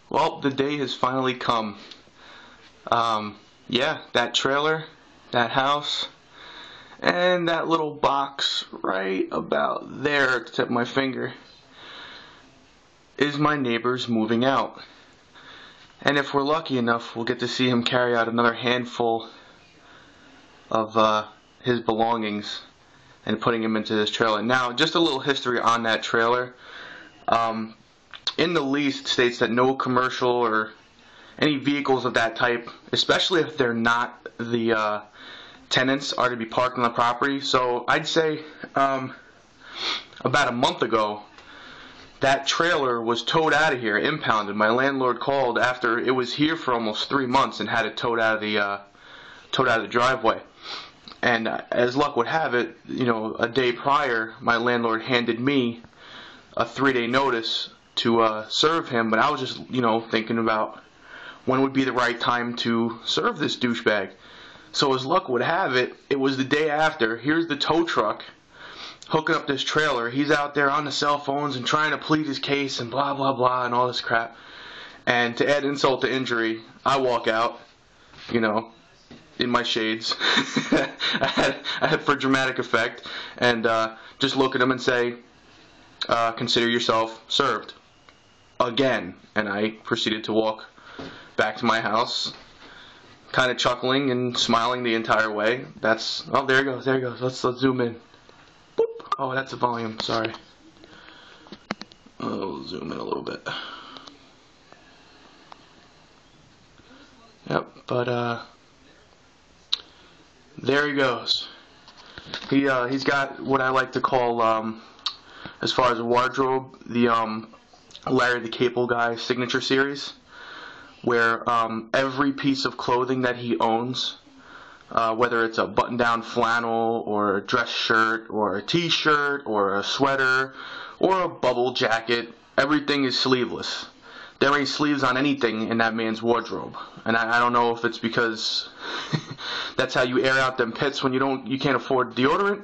Well, the day has finally come. Yeah, that trailer, that house, and that little box right about there at the tip of my finger is my neighbor's moving out. And if we're lucky enough, we'll get to see him carry out another handful of his belongings and putting him into this trailer. Now, just a little history on that trailer. In the lease, it states that no commercial or any vehicles of that type, especially if they're not the tenants, are to be parked on the property. So I'd say about a month ago, that trailer was towed out of here, impounded. My landlord called after it was here for almost 3 months and had it towed out of the driveway. And as luck would have it, a day prior, my landlord handed me a 3-day notice to serve him. But I was just, thinking about when would be the right time to serve this douchebag. So as luck would have it, it was the day after. Here's the tow truck hooking up this trailer. He's out there on the cell phones and trying to plead his case and blah, blah, blah, and all this crap. And to add insult to injury, I walk out, in my shades, I had for dramatic effect, and just look at him and say, consider yourself served. Again. And I proceeded to walk back to my house, kind of chuckling and smiling the entire way. Oh, there he goes, there he goes. Let's zoom in. Boop. Oh, that's the volume, sorry. Oh, zoom in a little bit. Yep, but there he goes. He's got what I like to call, as far as a wardrobe, the Larry the Cable Guy signature series, where every piece of clothing that he owns, whether it's a button-down flannel or a dress shirt or a t-shirt or a sweater or a bubble jacket, everything is sleeveless. There ain't sleeves on anything in that man's wardrobe. And I don't know if it's because that's how you air out them pits when you can't afford deodorant,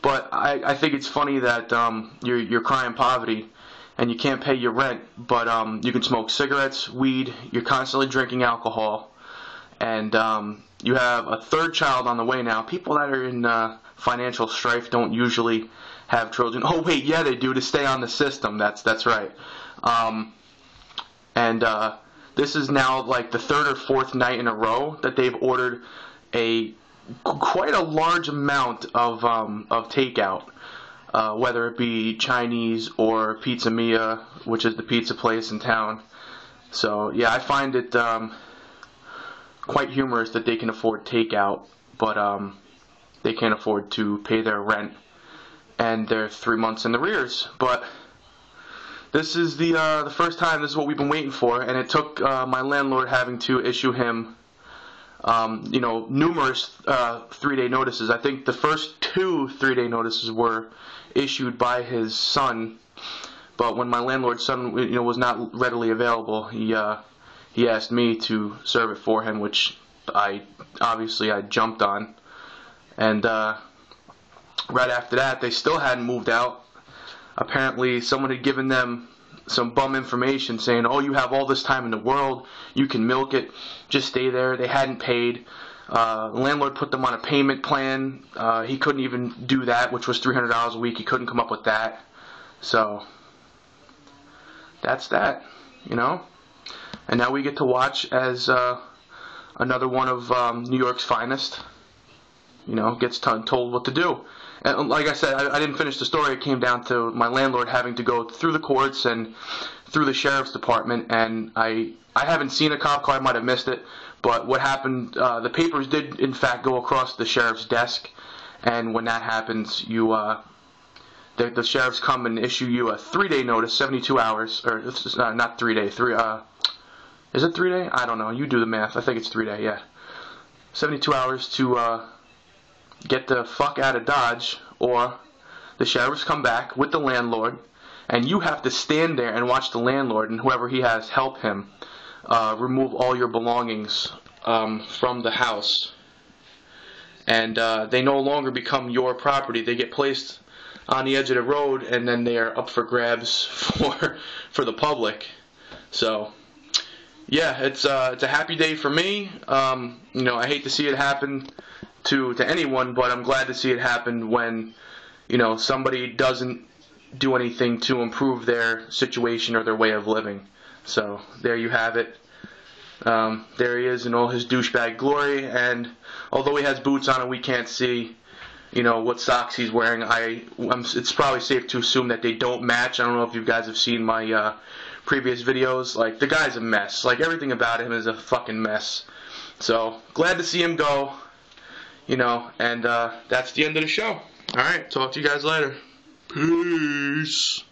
but I think it's funny that you're crying poverty and you can't pay your rent, but you can smoke cigarettes, weed, you're constantly drinking alcohol, and you have a third child on the way now. People that are in financial strife don't usually have children. Oh wait, yeah they do, to stay on the system. That's right. And this is now like the 3rd or 4th night in a row that they've ordered quite a large amount of takeout, whether it be Chinese or Pizza Mia, which is the pizza place in town. So yeah, I find it quite humorous that they can afford takeout, but they can't afford to pay their rent, and they're 3 months in arrears. But this is the first time. This is what we've been waiting for, and it took my landlord having to issue him, numerous 3-day notices. I think the first 2 3-day notices were issued by his son, but when my landlord's son, was not readily available, he asked me to serve it for him, which I jumped on, and right after that, they still hadn't moved out. Apparently, someone had given them some bum information saying, oh, you have all this time in the world, you can milk it, just stay there. They hadn't paid. The landlord put them on a payment plan. He couldn't even do that, which was $300 a week. He couldn't come up with that. So, that's that, And now we get to watch as another one of New York's finest, gets told what to do. And like I said, I didn't finish the story. It came down to my landlord having to go through the courts and through the sheriff's department, and I haven't seen a cop car. I might have missed it, but what happened, the papers did in fact go across the sheriff's desk, and when that happens, the sheriffs come and issue you a 3-day notice, 72 hours, or not 3-day, is it 3-day? I don't know, you do the math. I think it's 3-day, yeah. 72 hours to get the fuck out of Dodge, or the sheriffs come back with the landlord, and you have to stand there and watch the landlord and whoever he has help him remove all your belongings from the house. And they no longer become your property. They get placed on the edge of the road, and then they are up for grabs for the public. So yeah, it's a happy day for me. I hate to see it happen to anyone, but I'm glad to see it happen when somebody doesn't do anything to improve their situation or their way of living. So there you have it. There he is in all his douchebag glory, and although he has boots on and we can't see, what socks he's wearing, it's probably safe to assume that they don't match. I don't know if you guys have seen my previous videos. Like, the guy's a mess. Like, everything about him is a fucking mess. So, glad to see him go, and that's the end of the show. Alright, talk to you guys later. Peace.